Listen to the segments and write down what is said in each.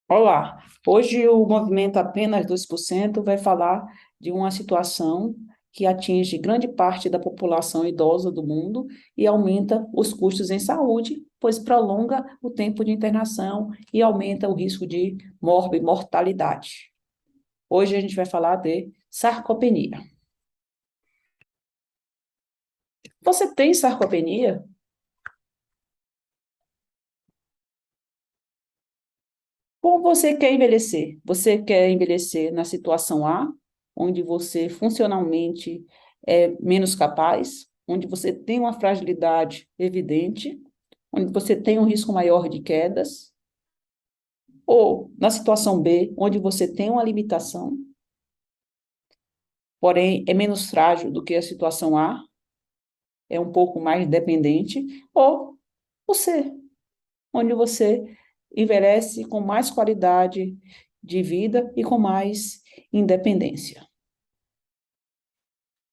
Olá, hoje o movimento Apenas 2% vai falar de uma situação que atinge grande parte da população idosa do mundo e aumenta os custos em saúde, pois prolonga o tempo de internação e aumenta o risco de mortalidade. Hoje a gente vai falar de sarcopenia. Você tem sarcopenia? Como você quer envelhecer? Você quer envelhecer na situação A, onde você funcionalmente é menos capaz, onde você tem uma fragilidade evidente, onde você tem um risco maior de quedas, ou na situação B, onde você tem uma limitação, porém é menos frágil do que a situação A, é um pouco mais dependente, ou o C, onde você envelhece com mais qualidade de vida e com mais independência.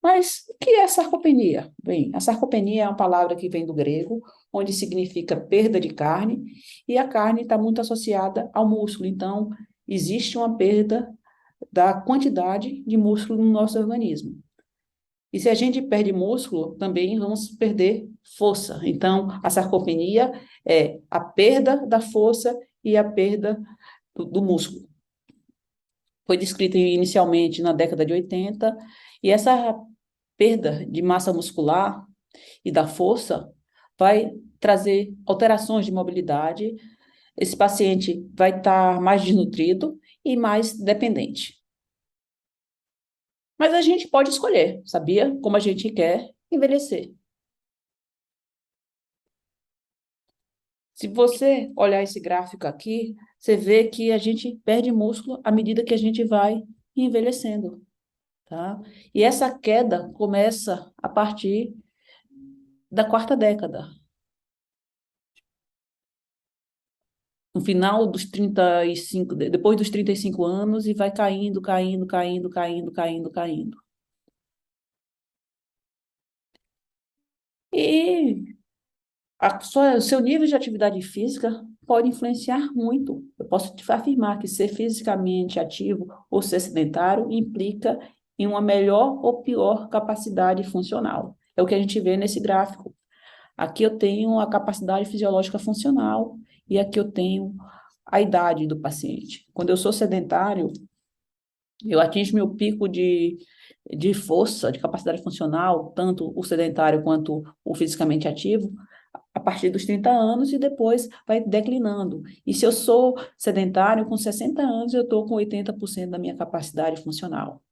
Mas o que é sarcopenia? Bem, a sarcopenia é uma palavra que vem do grego, onde significa perda de carne, e a carne está muito associada ao músculo. Então, existe uma perda da quantidade de músculo no nosso organismo. E se a gente perde músculo, também vamos perder força. Então, a sarcopenia é a perda da força e a perda do músculo. Foi descrita inicialmente na década de 80, e essa perda de massa muscular e da força vai trazer alterações de mobilidade. Esse paciente vai estar mais desnutrido e mais dependente. Mas a gente pode escolher, sabia? Como a gente quer envelhecer. Se você olhar esse gráfico aqui, você vê que a gente perde músculo à medida que a gente vai envelhecendo, tá? E essa queda começa a partir da quarta década. No final dos 35, depois dos 35 anos, e vai caindo, caindo, caindo, caindo, caindo, caindo. E o seu nível de atividade física pode influenciar muito. Eu posso te afirmar que ser fisicamente ativo ou ser sedentário implica em uma melhor ou pior capacidade funcional. É o que a gente vê nesse gráfico. Aqui eu tenho a capacidade fisiológica funcional e aqui eu tenho a idade do paciente. Quando eu sou sedentário, eu atingo meu pico de força, de capacidade funcional, tanto o sedentário quanto o fisicamente ativo, a partir dos 30 anos e depois vai declinando. E se eu sou sedentário, com 60 anos, eu estou com 80% da minha capacidade funcional.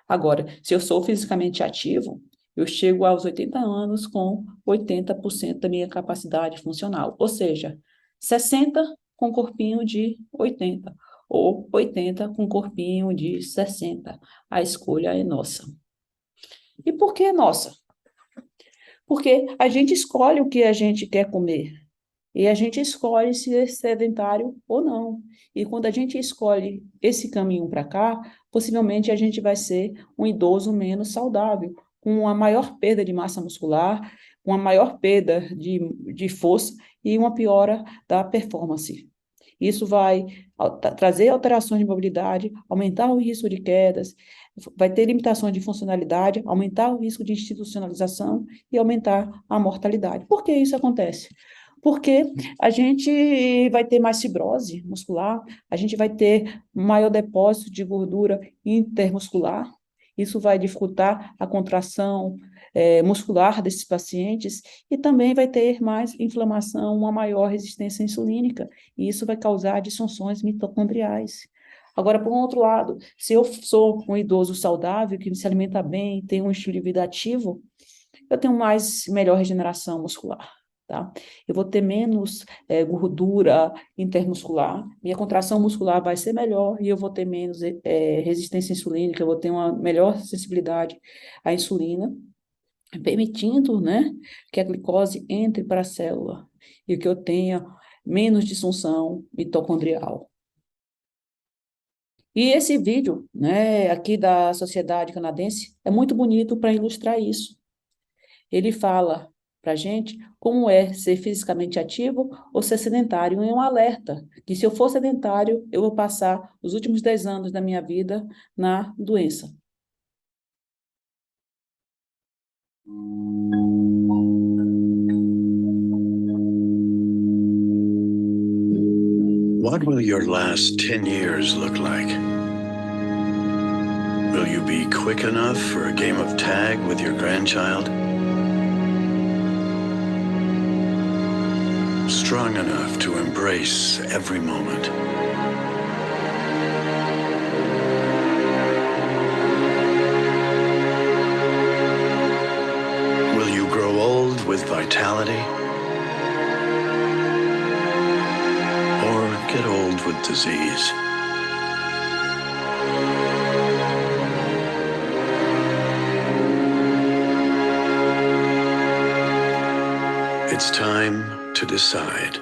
Agora, se eu sou fisicamente ativo, eu chego aos 80 anos com 80% da minha capacidade funcional. Ou seja, 60 com corpinho de 80, ou 80 com corpinho de 60. A escolha é nossa. E por que nossa? Porque a gente escolhe o que a gente quer comer. E a gente escolhe se é sedentário ou não. E quando a gente escolhe esse caminho para cá, possivelmente a gente vai ser um idoso menos saudável, com uma maior perda de massa muscular, uma maior perda de força e uma piora da performance. Isso vai trazer alterações de mobilidade, aumentar o risco de quedas, vai ter limitações de funcionalidade, aumentar o risco de institucionalização e aumentar a mortalidade. Por que isso acontece? Porque a gente vai ter mais fibrose muscular, a gente vai ter maior depósito de gordura intermuscular, isso vai dificultar a contração muscular desses pacientes e também vai ter mais inflamação, uma maior resistência insulínica, e isso vai causar disfunções mitocondriais. Agora, por um outro lado, se eu sou um idoso saudável, que se alimenta bem, tem um estilo de vida ativo, eu tenho melhor regeneração muscular, tá? Eu vou ter menos gordura intermuscular, minha contração muscular vai ser melhor e eu vou ter menos resistência insulínica, eu vou ter uma melhor sensibilidade à insulina, permitindo, né, que a glicose entre para a célula e que eu tenha menos disfunção mitocondrial. E esse vídeo, né, aqui da Sociedade Canadense é muito bonito para ilustrar isso. Ele fala para a gente como é ser fisicamente ativo ou ser sedentário. É um alerta que, se eu for sedentário, eu vou passar os últimos 10 anos da minha vida na doença. What will your last 10 years look like? Will you be quick enough for a game of tag with your grandchild? Strong enough to embrace every moment? Will you grow old with vitality? Or get old with disease? It's time to decide.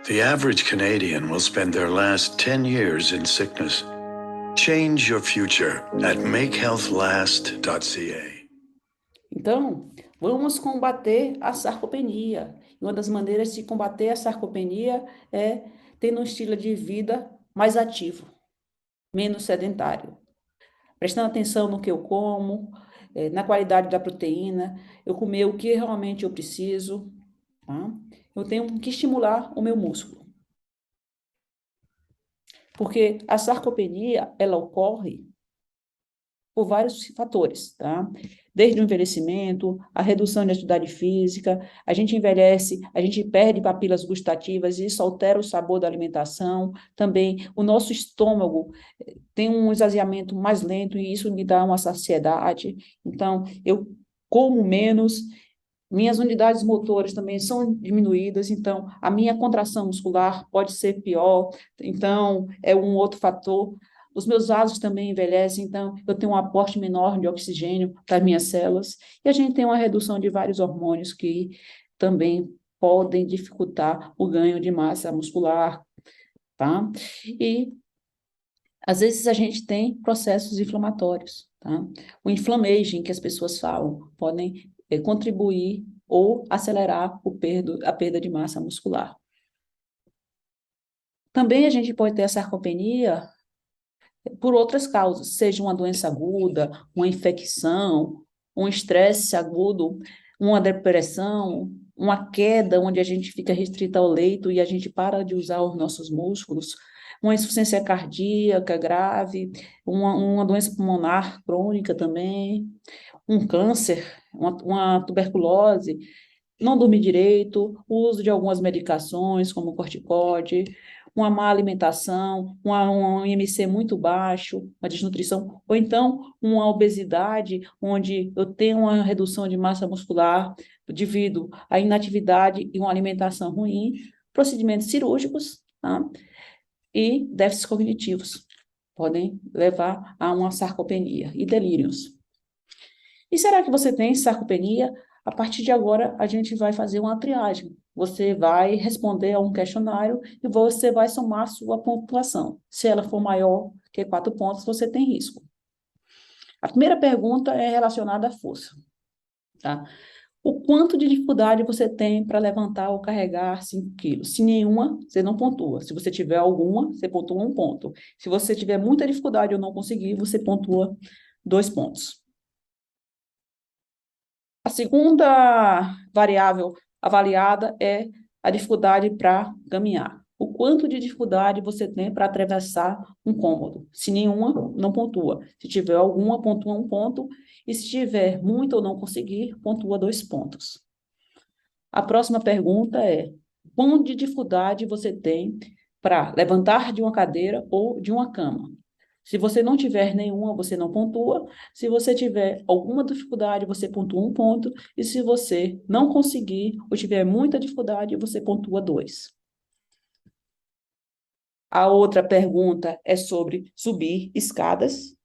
The average Canadian will spend their last 10 years in sickness. Change your future at makehealthlast.ca. Então, vamos combater a sarcopenia. E uma das maneiras de combater a sarcopenia é tendo um estilo de vida mais ativo, menos sedentário. Prestando atenção no que eu como, na qualidade da proteína, eu comer o que realmente eu preciso, tá? Eu tenho que estimular o meu músculo. Porque a sarcopenia, ela ocorre por vários fatores, tá? Desde o envelhecimento, a redução de atividade física, a gente envelhece, a gente perde papilas gustativas, e isso altera o sabor da alimentação. Também o nosso estômago tem um esvaziamento mais lento, e isso me dá uma saciedade. Então, eu como menos, minhas unidades motoras também são diminuídas, então a minha contração muscular pode ser pior, então é um outro fator. Os meus vasos também envelhecem, então eu tenho um aporte menor de oxigênio para as minhas células, e a gente tem uma redução de vários hormônios que também podem dificultar o ganho de massa muscular, tá? E às vezes a gente tem processos inflamatórios, tá? O inflammation, que as pessoas falam, podem contribuir ou acelerar a perda de massa muscular. Também a gente pode ter a sarcopenia por outras causas, seja uma doença aguda, uma infecção, um estresse agudo, uma depressão, uma queda onde a gente fica restrito ao leito e a gente para de usar os nossos músculos, uma insuficiência cardíaca grave, uma doença pulmonar crônica também, um câncer, uma tuberculose, não dormir direito, o uso de algumas medicações, como corticóide, uma má alimentação, um IMC muito baixo, uma desnutrição, ou então uma obesidade, onde eu tenho uma redução de massa muscular devido à inatividade e uma alimentação ruim, procedimentos cirúrgicos, tá? E déficits cognitivos podem levar a uma sarcopenia e delírios. E será que você tem sarcopenia? A partir de agora, a gente vai fazer uma triagem. Você vai responder a um questionário e você vai somar a sua pontuação. Se ela for maior que 4 pontos, você tem risco. A primeira pergunta é relacionada à força, tá? O quanto de dificuldade você tem para levantar ou carregar 5 quilos? Se nenhuma, você não pontua. Se você tiver alguma, você pontua 1 ponto. Se você tiver muita dificuldade ou não conseguir, você pontua 2 pontos. A segunda variável avaliada é a dificuldade para caminhar. O quanto de dificuldade você tem para atravessar um cômodo. Se nenhuma, não pontua. Se tiver alguma, pontua 1 ponto. E se tiver muito ou não conseguir, pontua 2 pontos. A próxima pergunta é: quanto de dificuldade você tem para levantar de uma cadeira ou de uma cama? Se você não tiver nenhuma, você não pontua. Se você tiver alguma dificuldade, você pontua 1 ponto. E se você não conseguir ou tiver muita dificuldade, você pontua 2. A outra pergunta é sobre subir escadas.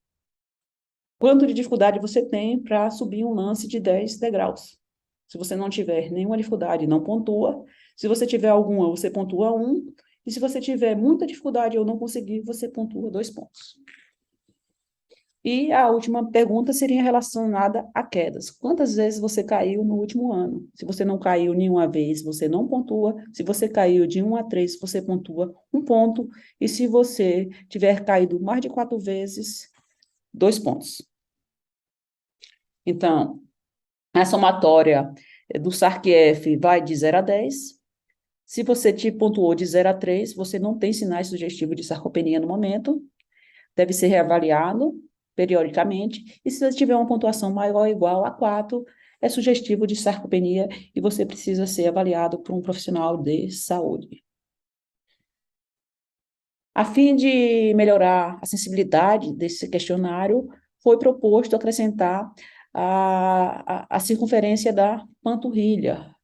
Quanto de dificuldade você tem para subir um lance de 10 degraus? Se você não tiver nenhuma dificuldade, não pontua. Se você tiver alguma, você pontua 1. E se você tiver muita dificuldade ou não conseguir, você pontua 2 pontos. E a última pergunta seria relacionada a quedas. Quantas vezes você caiu no último ano? Se você não caiu nenhuma vez, você não pontua. Se você caiu de 1 a 3, você pontua 1 ponto. E se você tiver caído mais de 4 vezes, 2 pontos. Então, a somatória do SARC-F vai de 0 a 10. Se você te pontuou de 0 a 3, você não tem sinais sugestivos de sarcopenia no momento. Deve ser reavaliado periodicamente, e se você tiver uma pontuação maior ou igual a 4, é sugestivo de sarcopenia e você precisa ser avaliado por um profissional de saúde. A fim de melhorar a sensibilidade desse questionário, foi proposto acrescentar a circunferência da panturrilha,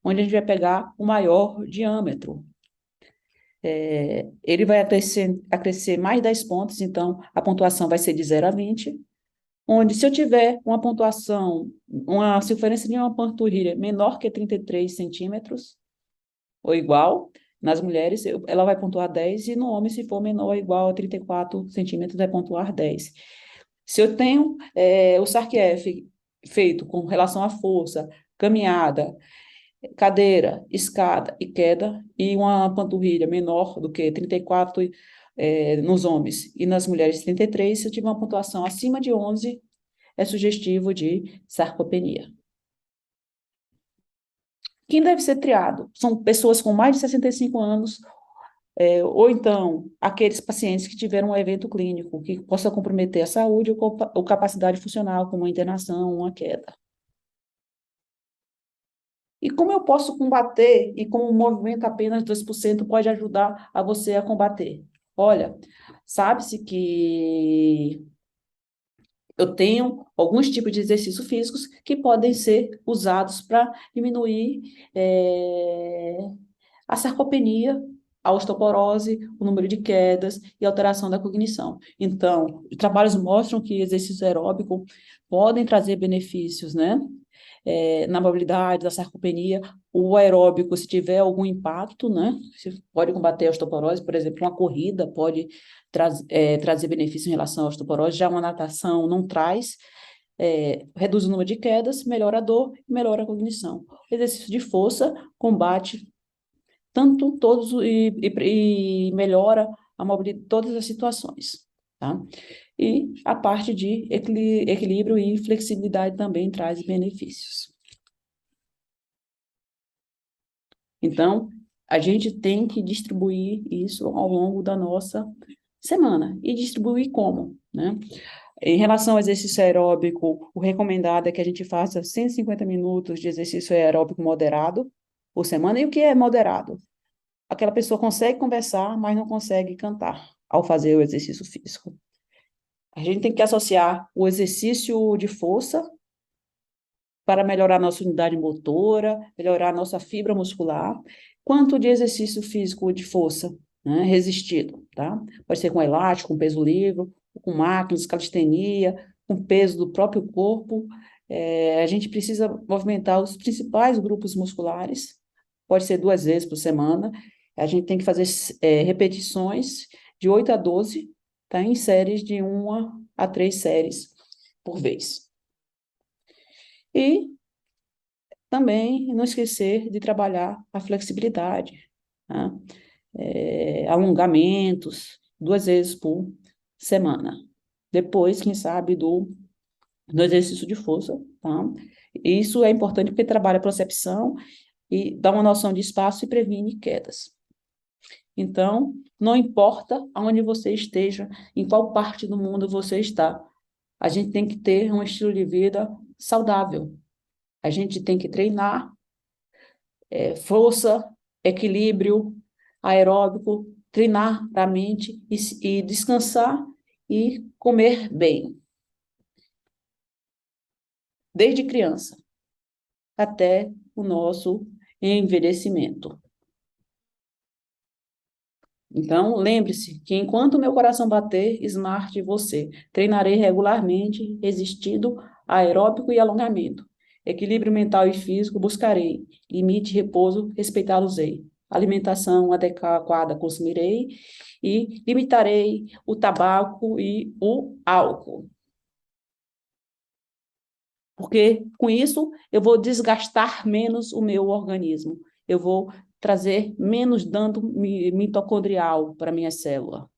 onde a gente vai pegar o maior diâmetro. Ele vai acrescer mais 10 pontos, então a pontuação vai ser de 0 a 20, onde se eu tiver uma pontuação, uma circunferência de uma panturrilha menor que 33 centímetros, ou igual, nas mulheres ela vai pontuar 10, e no homem, se for menor ou igual a 34 centímetros, vai pontuar 10. Se eu tenho o SARC-F feito com relação à força, caminhada, cadeira, escada e queda, e uma panturrilha menor do que 34 nos homens, e nas mulheres 33, se eu tiver uma pontuação acima de 11, é sugestivo de sarcopenia. Quem deve ser triado? São pessoas com mais de 65 anos, ou então aqueles pacientes que tiveram um evento clínico que possa comprometer a saúde ou capacidade funcional, como uma internação, uma queda. E como eu posso combater, e como o movimento apenas 2% pode ajudar a você a combater? Olha, sabe-se que eu tenho alguns tipos de exercícios físicos que podem ser usados para diminuir a sarcopenia, a osteoporose, o número de quedas e alteração da cognição. Então, trabalhos mostram que exercício aeróbico podem trazer benefícios, né? Na mobilidade, da sarcopenia, o aeróbico, se tiver algum impacto, né, pode combater a osteoporose, por exemplo, uma corrida pode trazer benefício em relação à osteoporose, já uma natação não traz, reduz o número de quedas, melhora a dor, melhora a cognição. O exercício de força combate tanto todos e melhora a mobilidade, todas as situações, tá? E a parte de equilíbrio e flexibilidade também traz benefícios. Então, a gente tem que distribuir isso ao longo da nossa semana. E distribuir como, né? Em relação ao exercício aeróbico, o recomendado é que a gente faça 150 minutos de exercício aeróbico moderado por semana. E o que é moderado? Aquela pessoa consegue conversar, mas não consegue cantar ao fazer o exercício físico. A gente tem que associar o exercício de força para melhorar nossa unidade motora, melhorar nossa fibra muscular, quanto de exercício físico de força, né, resistido, tá? Pode ser com elástico, com peso livre, com máquinas, calistenia, com peso do próprio corpo. A gente precisa movimentar os principais grupos musculares, pode ser 2 vezes por semana. A gente tem que fazer repetições de 8 a 12, tá? Em séries de 1 a 3 séries por vez. E também não esquecer de trabalhar a flexibilidade, tá? Alongamentos, 2 vezes por semana. Depois, quem sabe, do exercício de força, tá? Isso é importante porque trabalha a propriocepção e dá uma noção de espaço e previne quedas. Então, não importa aonde você esteja, em qual parte do mundo você está, a gente tem que ter um estilo de vida saudável. A gente tem que treinar força, equilíbrio, aeróbico, treinar a mente e descansar e comer bem. Desde criança até o nosso envelhecimento. Então, lembre-se que enquanto meu coração bater, smart você. Treinarei regularmente, resistido, aeróbico e alongamento. Equilíbrio mental e físico buscarei. Limite, repouso, respeitá-los-ei. Alimentação adequada consumirei. e limitarei o tabaco e o álcool. Porque com isso eu vou desgastar menos o meu organismo. Eu vou trazer menos dano mitocondrial para minha célula.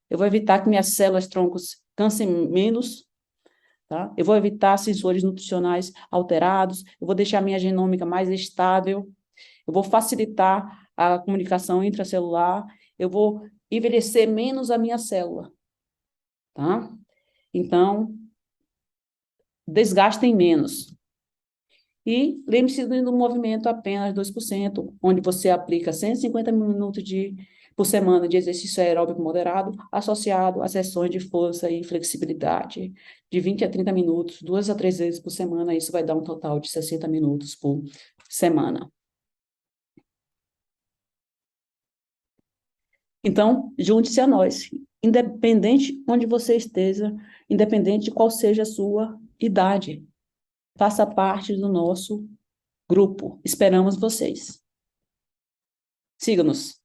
Eu vou evitar que minhas células troncos cansem menos, tá? Eu vou evitar sensores nutricionais alterados, eu vou deixar minha genômica mais estável, eu vou facilitar a comunicação intracelular, eu vou envelhecer menos a minha célula, tá? Então, desgastem menos. E lembre-se do movimento apenas 2%, onde você aplica 150 minutos por semana de exercício aeróbico moderado, associado a sessões de força e flexibilidade, de 20 a 30 minutos, 2 a 3 vezes por semana. Isso vai dar um total de 60 minutos por semana. Então, junte-se a nós, independente onde você esteja, independente de qual seja a sua idade. Faça parte do nosso grupo. Esperamos vocês. Siga-nos.